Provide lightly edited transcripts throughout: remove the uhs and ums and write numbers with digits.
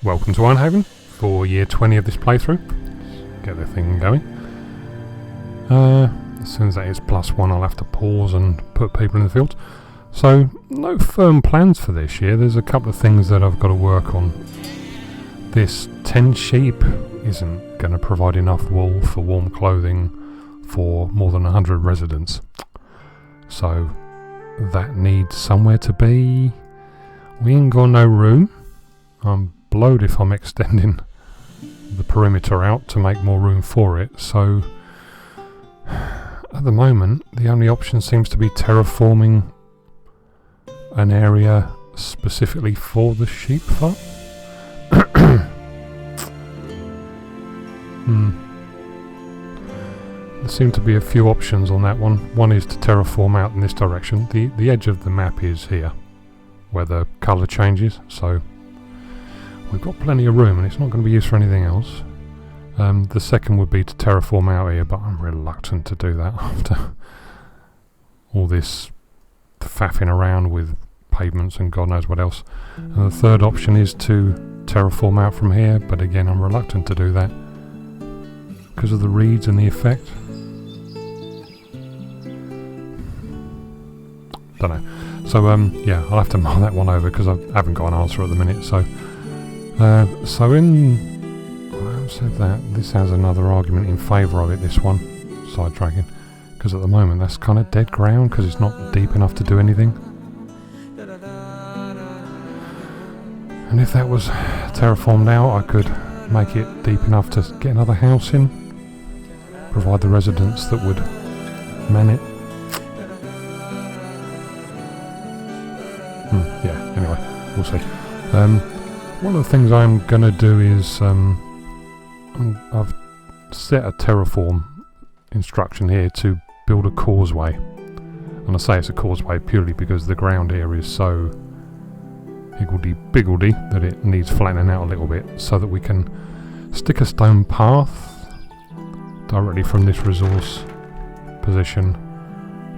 Welcome to Ironhaven for year 20 of this playthrough. Get the thing going. As soon as that is +1, I'll have to pause and put people in the field. So, no firm plans for this year. There's a couple of things that I've got to work on. This 10 sheep isn't going to provide enough wool for warm clothing for more than 100 residents. So, that needs somewhere to be. We ain't got no room. I'm blowed if I'm extending the perimeter out to make more room for it. So, at the moment, the only option seems to be terraforming an area specifically for the sheep farm. There seem to be a few options on that one. One is to terraform out in this direction. The edge of the map is here, where the colour changes, so we've got plenty of room and it's not going to be used for anything else. The second would be to terraform out here, but I'm reluctant to do that after all this faffing around with pavements and God knows what else. And the third option is to terraform out from here, but again I'm reluctant to do that because of the reeds and the effect. Don't know. So yeah, I'll have to mull that one over because I haven't got an answer at the minute. So I said that this has another argument in favour of it, this one, sidetracking, because at the moment that's kind of dead ground because it's not deep enough to do anything. And if that was terraformed out, I could make it deep enough to get another house in, provide the residents that would man it. Yeah, anyway, we'll see. One of the things I'm going to do is I've set a terraform instruction here to build a causeway. And I say it's a causeway purely because the ground here is so higgledy-piggledy that it needs flattening out a little bit so that we can stick a stone path directly from this resource position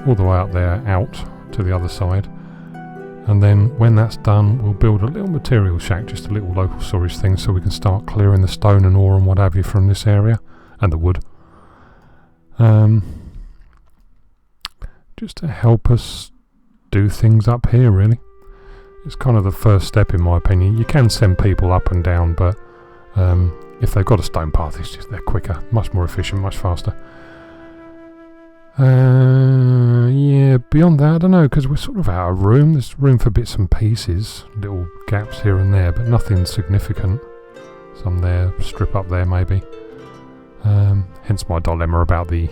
all the way up there out to the other side. And then when that's done, we'll build a little material shack, just a little local storage thing, so we can start clearing the stone and ore and what have you from this area, and the wood. Just to help us do things up here, really. It's kind of the first step, in my opinion. You can send people up and down, but if they've got a stone path, they're quicker, much more efficient, much faster. Yeah, beyond that, I don't know, because we're sort of out of room. There's room for bits and pieces, little gaps here and there, but nothing significant. Some there, strip up there maybe. Hence my dilemma about the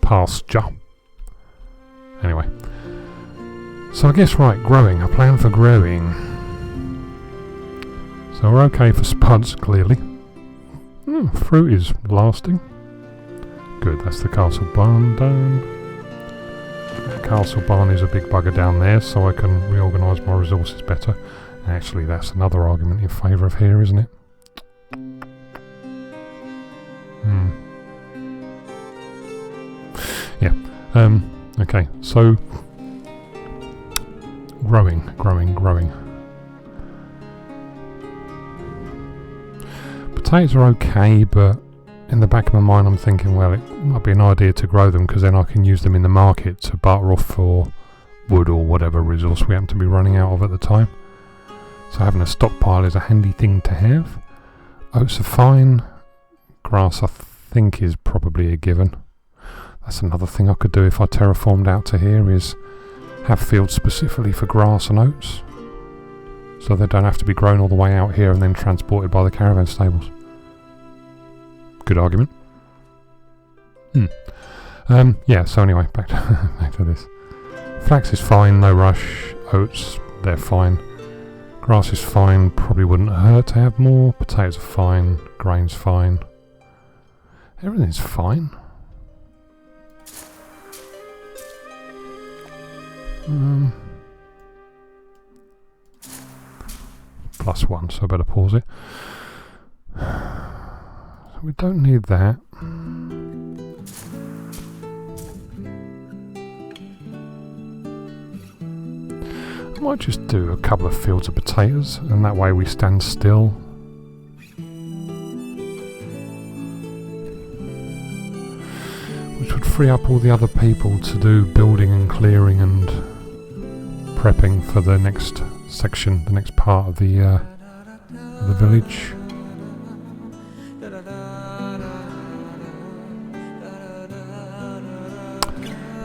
pasture. Anyway. So I guess, right, growing. A plan for growing. So we're okay for spuds, clearly. Fruit is lasting. Good, that's the castle barn done. The castle barn is a big bugger down there, so I can reorganise my resources better. Actually, that's another argument in favour of here, isn't it? Yeah. Okay, so growing. Potatoes are okay, but in the back of my mind I'm thinking, well, it might be an idea to grow them because then I can use them in the market to barter off for wood or whatever resource we happen to be running out of at the time. So having a stockpile is a handy thing to have. Oats are fine. Grass I think is probably a given. That's another thing I could do if I terraformed out to here, is have fields specifically for grass and oats, so they don't have to be grown all the way out here and then transported by the caravan stables. Good argument. Yeah, so anyway, back to this. Flax is fine, no rush. Oats, they're fine. Grass is fine, probably wouldn't hurt to have more. Potatoes are fine, grain's fine. Everything's fine. +1, so I better pause it. We don't need that. might just do a couple of fields of potatoes, and that way we stand still. Which would free up all the other people to do building and clearing and prepping for the next section, the next part of the village.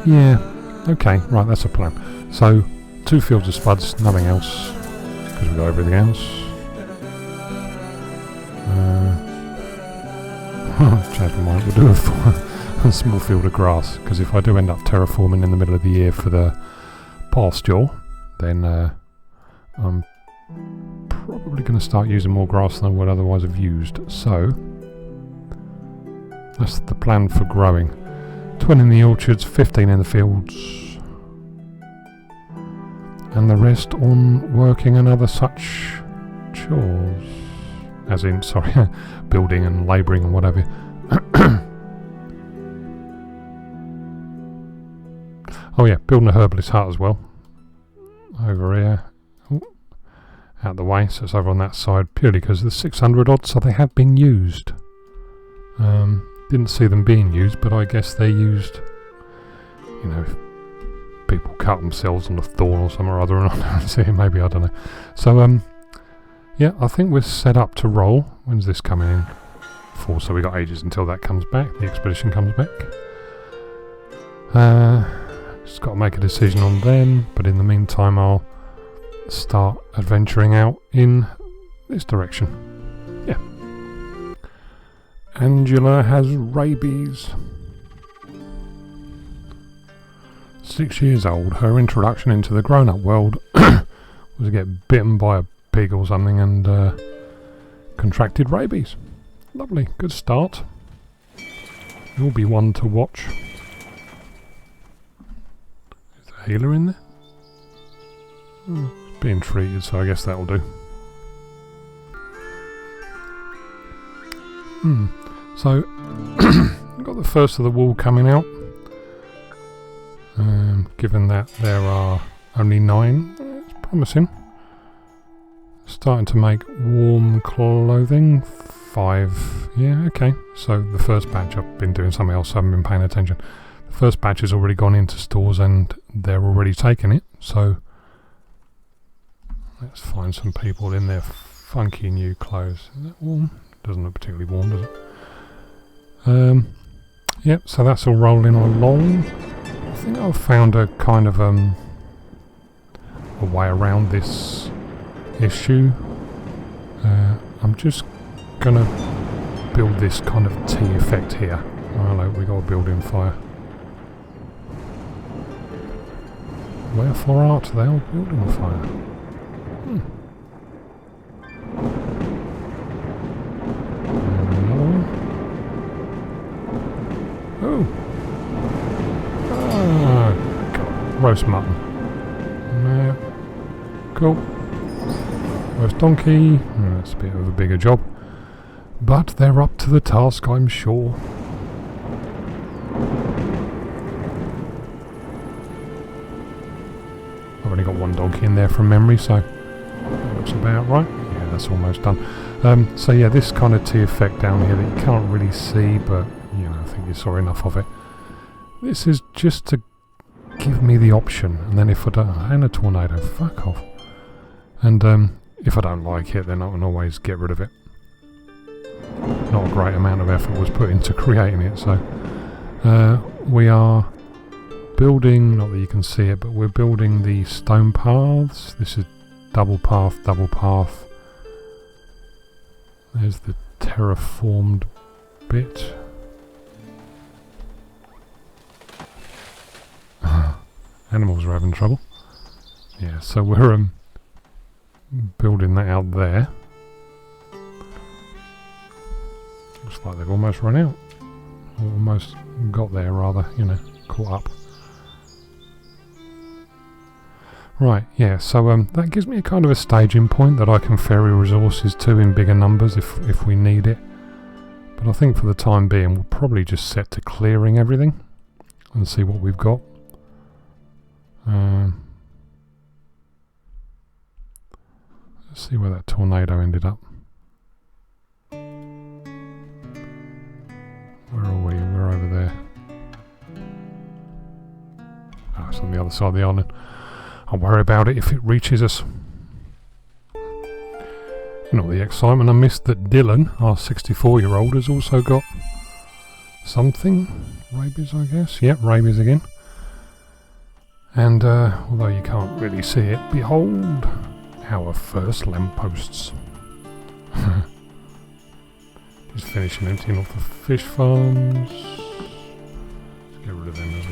Yeah, okay, right, that's a plan. So, 2 fields of spuds, nothing else, because we've got everything else. Change my mind, we'll do a small field of grass, because if I do end up terraforming in the middle of the year for the pasture, then I'm probably going to start using more grass than I would otherwise have used. So, that's the plan for growing. 20 in the orchards, 15 in the fields, and the rest on working and other such chores. As in, sorry, building and labouring and whatever. Oh yeah, building a herbalist hut as well. Over here. Ooh, out the way, so it's over on that side, purely because there's 600 odd, so they have been used. Didn't see them being used, but I guess they're used, you know, if people cut themselves on a thorn or something or other, and I don't see it, maybe, I don't know. So, yeah, I think we're set up to roll. When's this coming in for? So we got ages until that comes back, the expedition comes back. Just got to make a decision on them, but in the meantime I'll start adventuring out in this direction. Yeah. Angela has rabies. 6 years old. Her introduction into the grown-up world was to get bitten by a pig or something and contracted rabies. Lovely, good start. You'll be one to watch. Is there a healer in there? It's being treated, so I guess that'll do. So, got the first of the wool coming out. Given that there are only 9, it's promising. Starting to make warm clothing. 5, yeah, okay. So the first batch, I've been doing something else, I haven't been paying attention. The first batch has already gone into stores and they're already taking it. So let's find some people in their funky new clothes. Is that warm? Doesn't look particularly warm, does it? Yep, so that's all rolling along. I think I've found a kind of a way around this issue. I'm just gonna build this kind of T effect here. Oh, hello, we got a building fire. Wherefore art thou building fire? Oh! Ah, God. Roast mutton. No. Cool. Roast donkey. That's a bit of a bigger job. But they're up to the task, I'm sure. I've only got 1 donkey in there from memory, so that looks about right. Yeah, that's almost done. So yeah, this kind of T effect down here that you can't really see, but you know, I think you saw enough of it. This is just to give me the option, and then if I don't, and a tornado, fuck off. And if I don't like it, then I can always get rid of it. Not a great amount of effort was put into creating it, so we are building, not that you can see it, but we're building the stone paths. This is double path, double path. There's the terraformed bit. Animals are having trouble. Yeah, so we're building that out there. Looks like they've almost run out. Or almost got there, rather, you know, caught up. Right, yeah, so that gives me a kind of a staging point that I can ferry resources to in bigger numbers if we need it. But I think for the time being we'll probably just set to clearing everything and see what we've got. Let's see where that tornado ended up. Where are we? We're over there. Oh, it's on the other side of the island. I'll worry about it if it reaches us. Not the excitement I missed that Dylan, our 64-year-old, has also got something. Rabies, I guess. Yep, rabies again. And although you can't really see it, behold our first lampposts. Just finishing emptying off the fish farms. Let's get rid of them as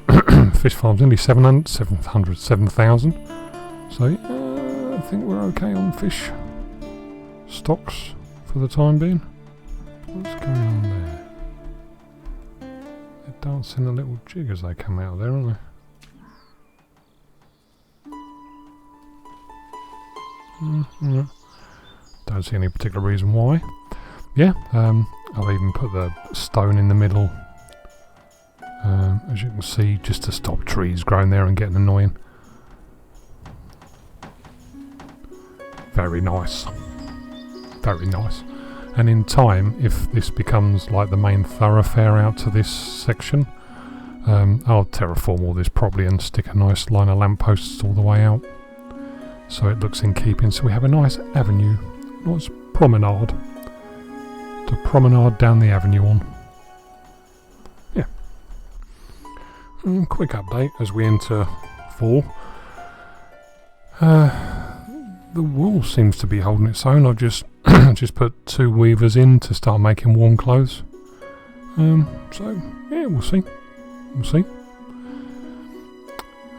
well. Fish farms nearly 7,000. So I think we're okay on fish stocks for the time being. What's going on there? They're dancing a little jig as they come out of there, aren't they? Don't see any particular reason why. Yeah, I've even put the stone in the middle, as you can see, just to stop trees growing there and getting annoying. Very nice. Very nice. And in time, if this becomes like the main thoroughfare out to this section, I'll terraform all this properly and stick a nice line of lampposts all the way out, so it looks in keeping. So we have a nice avenue, nice promenade, to promenade down the avenue on. Yeah. Quick update as we enter fall. The wool seems to be holding its own. I've just just put 2 weavers in to start making warm clothes. So yeah, we'll see. We'll see.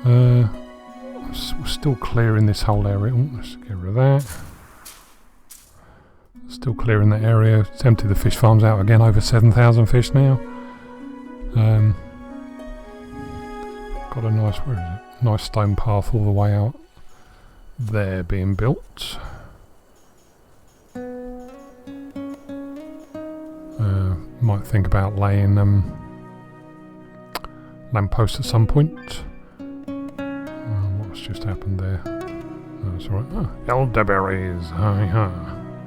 We're still clearing this whole area. Let's get rid of that. Still clearing that area. It's empty the fish farms out again. Over 7,000 fish now. Got a nice, where is it? Nice stone path all the way out there being built. Might think about laying lampposts at some point. What's just happened there? Oh, that's alright. Oh, elderberries.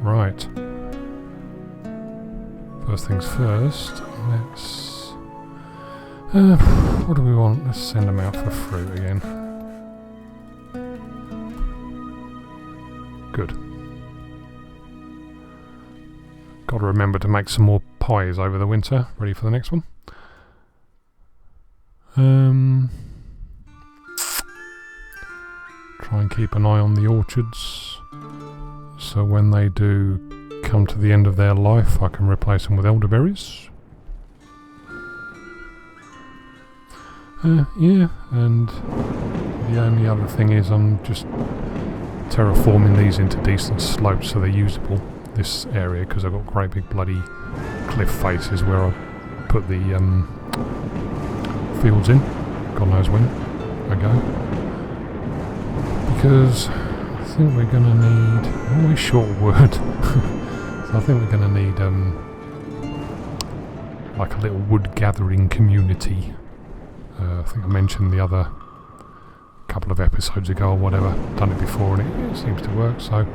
Right. First things first. Let's. What do we want? Let's send them out for fruit again. Good. Got to remember to make some more pies over the winter, ready for the next one. Try and keep an eye on the orchards, so when they do come to the end of their life, I can replace them with elderberries. Yeah, and the only other thing is I'm just terraforming these into decent slopes so they're usable, this area, because I've got great big bloody cliff faces where I put the fields in. God knows when I go. Because I think we're going to need... always short word. So I think we're going to need like a little wood gathering community. I think I mentioned the other couple of episodes ago or whatever, done it before, and it seems to work, so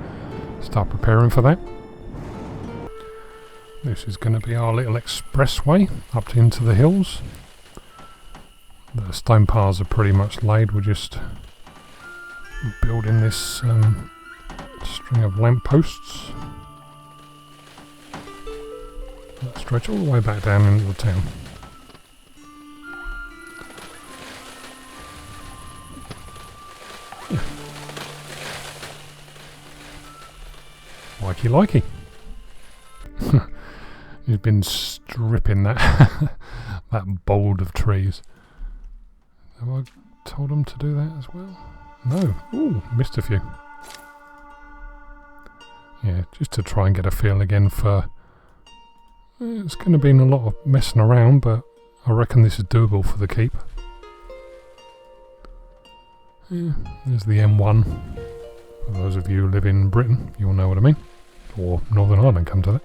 start preparing for that. This is going to be our little expressway up into the hills. The stone piles are pretty much laid. We're just building this string of lampposts that stretch all the way back down into the town. Yeah. Likey. He's been stripping that that bold of trees. Have I told him to do that as well? No. Ooh, missed a few. Yeah, just to try and get a feel again for... It's going to be a lot of messing around, but I reckon this is doable for the keep. Yeah, there's the M1. For those of you who live in Britain, you'll know what I mean. Or Northern Ireland, come to that.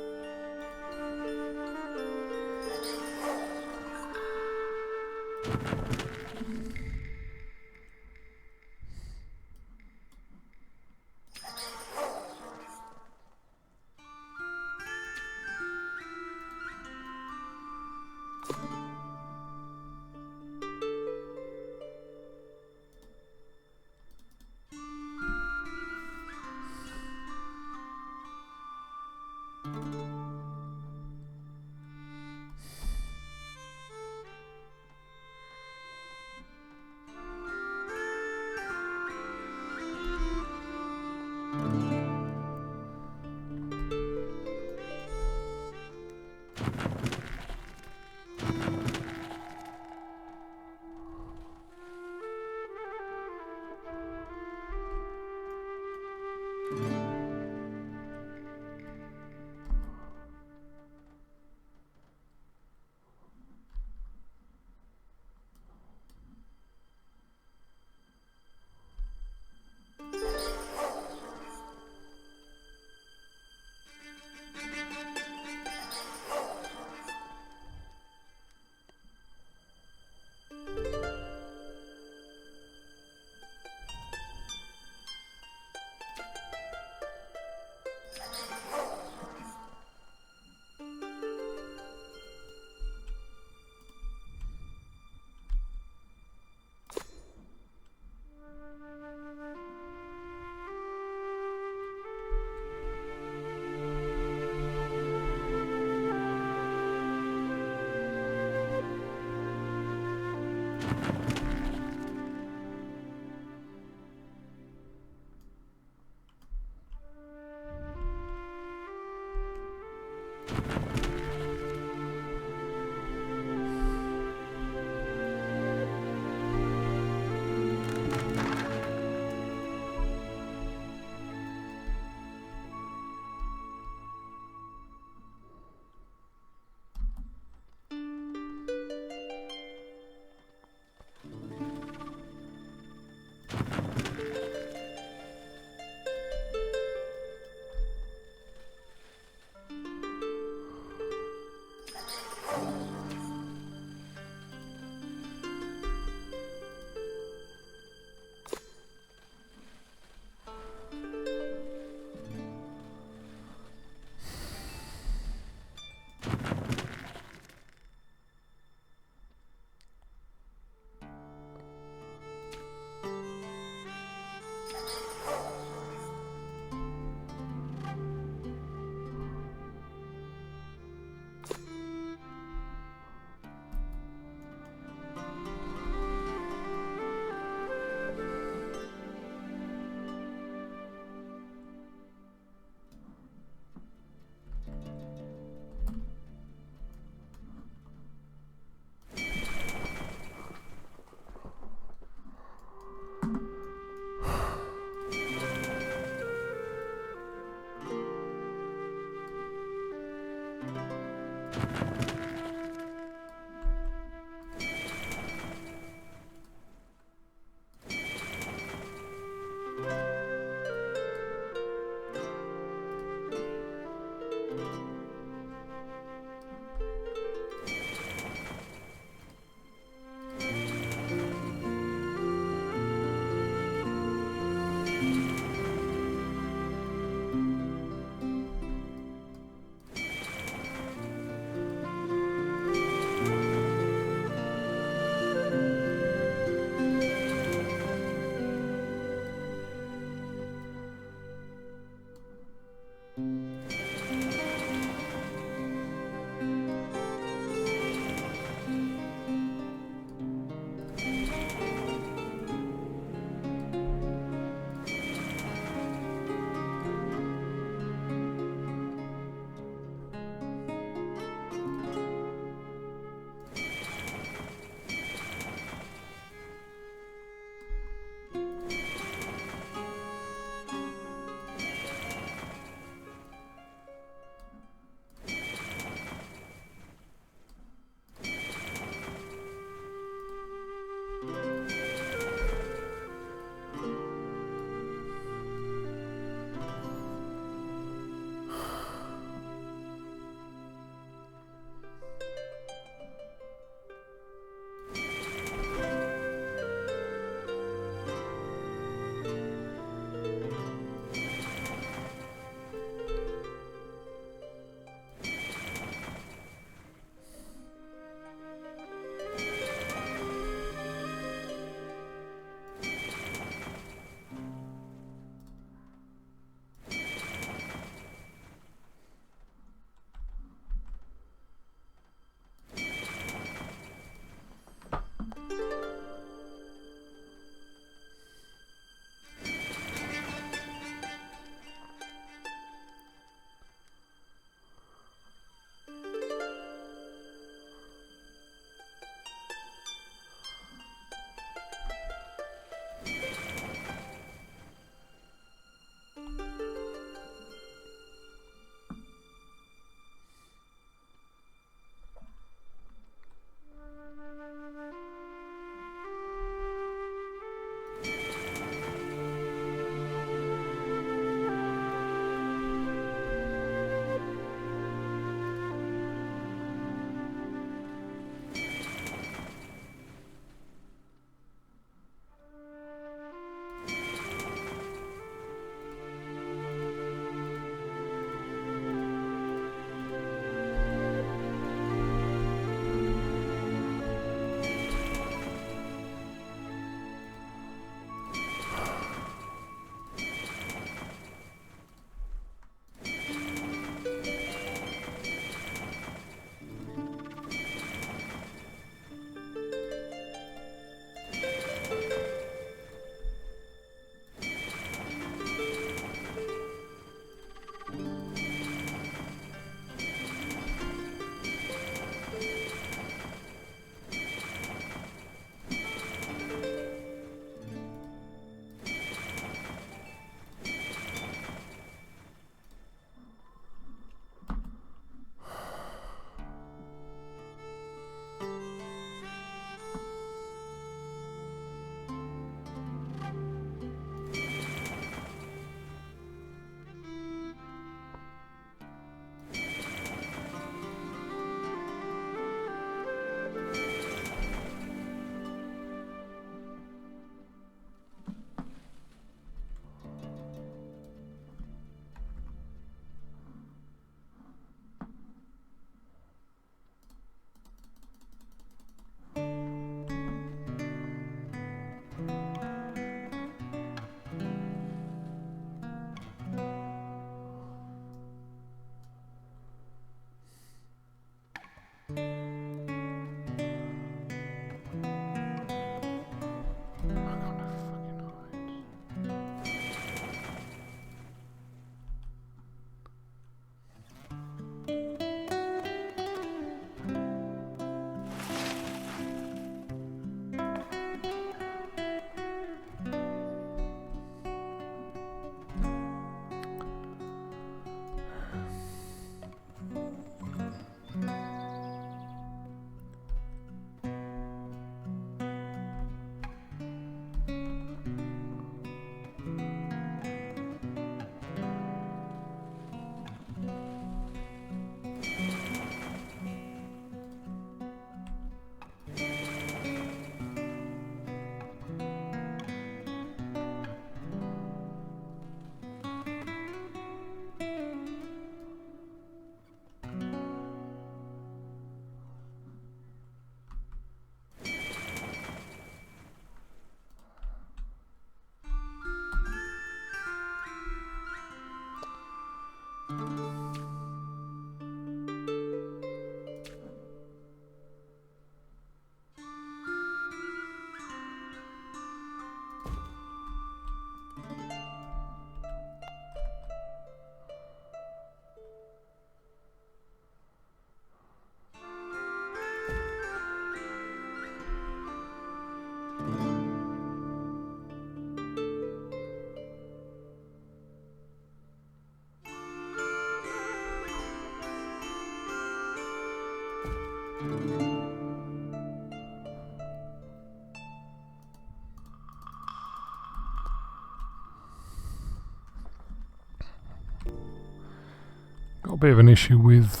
Got a bit of an issue with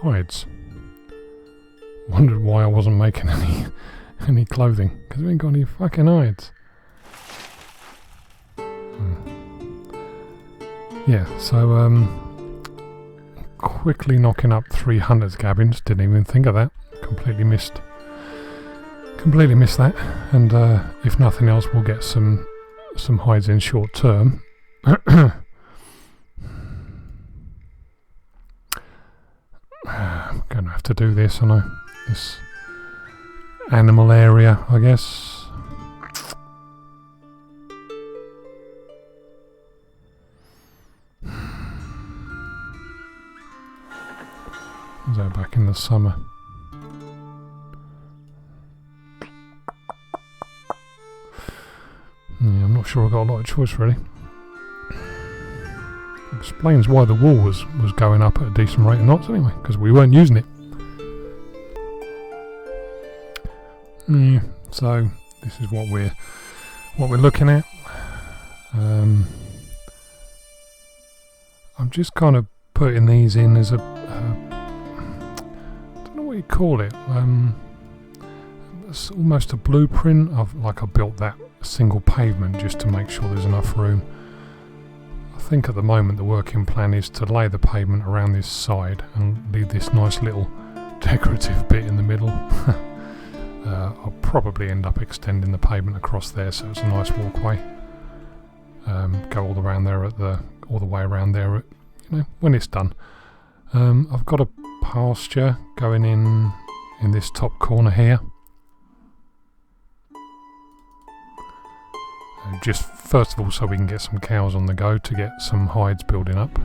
hides. Wondered why I wasn't making any clothing, because we ain't got any fucking hides. Yeah, so quickly knocking up 300 cabins. Didn't even think of that. Completely missed that. And if nothing else, we'll get some hides in short term. I'm going to have to do this, aren't I? This animal area, I guess. So back in the summer. Yeah, I'm not sure I've got a lot of choice really. Explains why the wool was going up at a decent rate of knots anyway, because we weren't using it. Yeah, so this is what we're looking at. I'm just kind of putting these in as a I don't know what you call it. It's almost a blueprint of I built that single pavement just to make sure there's enough room. I think at the moment the working plan is to lay the pavement around this side and leave this nice little decorative bit in the middle. I'll probably end up extending the pavement across there so it's a nice walkway. Go all around there all the way around there, when it's done. I've got a pasture going in this top corner here. Just first of all so we can get some cows on the go to get some hides building up.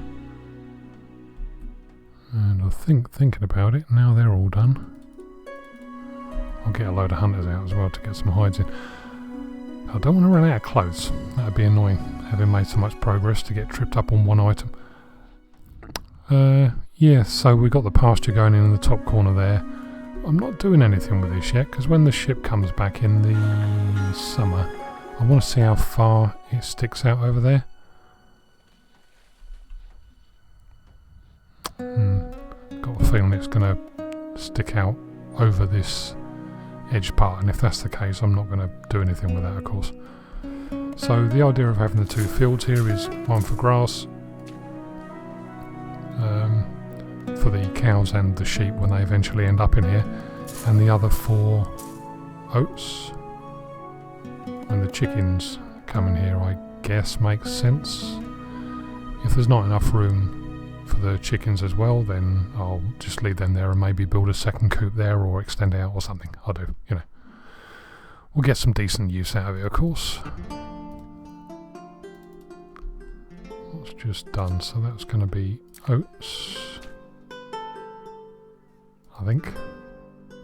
And I think, thinking about it, now they're all done, I'll get a load of hunters out as well to get some hides in. I don't want to run out of clothes, that'd be annoying, having made so much progress to get tripped up on one item. Yeah, so we got the pasture going in the top corner there. I'm not doing anything with this yet, because when the ship comes back in the summer, I want to see how far it sticks out over there. Got a feeling it's going to stick out over this edge part, and if that's the case I'm not going to do anything with that, of course. So the idea of having the two fields here is one for grass, for the cows and the sheep when they eventually end up in here, and the other for oats. And the chickens come in here, I guess, makes sense. If there's not enough room for the chickens as well, then I'll just leave them there and maybe build a second coop there or extend out or something. I'll do, We'll get some decent use out of it, of course. That's just done, so that's going to be oats, I think.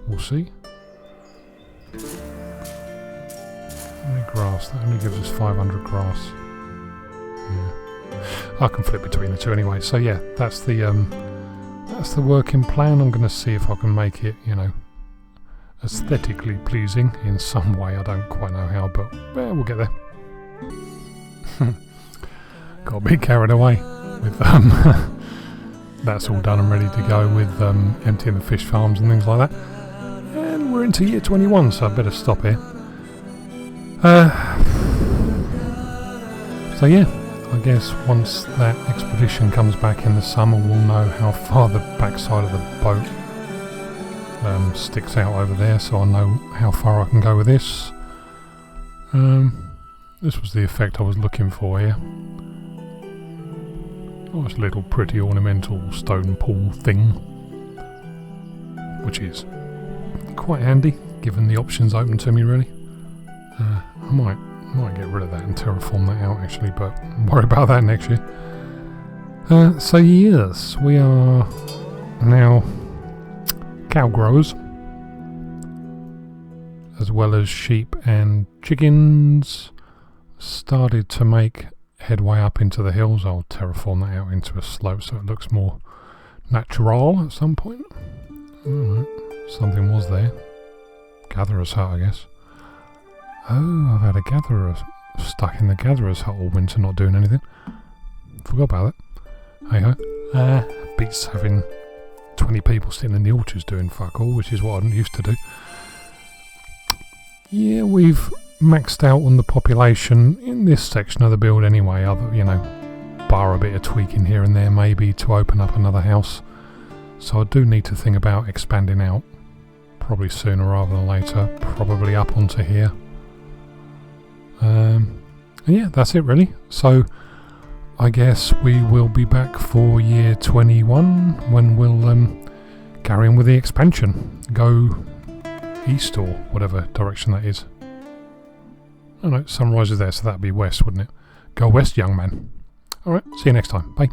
We'll see. Only grass, that only gives us 500 grass. Yeah. I can flip between the two anyway, so yeah, that's the working plan. I'm going to see if I can make it, aesthetically pleasing in some way. I don't quite know how, but we'll get there. Got a bit carried away with that's all done and ready to go with emptying the fish farms and things like that. And we're into year 21, so I better stop here. So yeah, I guess once that expedition comes back in the summer, we'll know how far the backside of the boat sticks out over there, so I'll know how far I can go with this. This was the effect I was looking for here. Nice little pretty ornamental stone pool thing, which is quite handy given the options open to me really. I might get rid of that and terraform that out actually, but worry about that next year. So yes, we are now cow growers, as well as sheep and chickens. Started to make headway up into the hills. I'll terraform that out into a slope so it looks more natural at some point. Alright, something was there. Gatherer's hut, I guess. Oh, I've had a gatherer stuck in the gatherer's hut all winter not doing anything. Forgot about that. Hey ho. Beats having 20 people sitting in the orchards doing fuck all, which is what I used to do. Yeah, we've maxed out on the population in this section of the build anyway, other, you know, bar a bit of tweaking here and there maybe to open up another house. So I do need to think about expanding out, probably sooner rather than later, probably up onto here. And yeah, that's it really. So I guess we will be back for year 21 when we'll carry on with the expansion. Go east or whatever direction that is. Oh no, sunrise is there, so that'd be west, wouldn't it? Go west, young man. Alright, see you next time. Bye.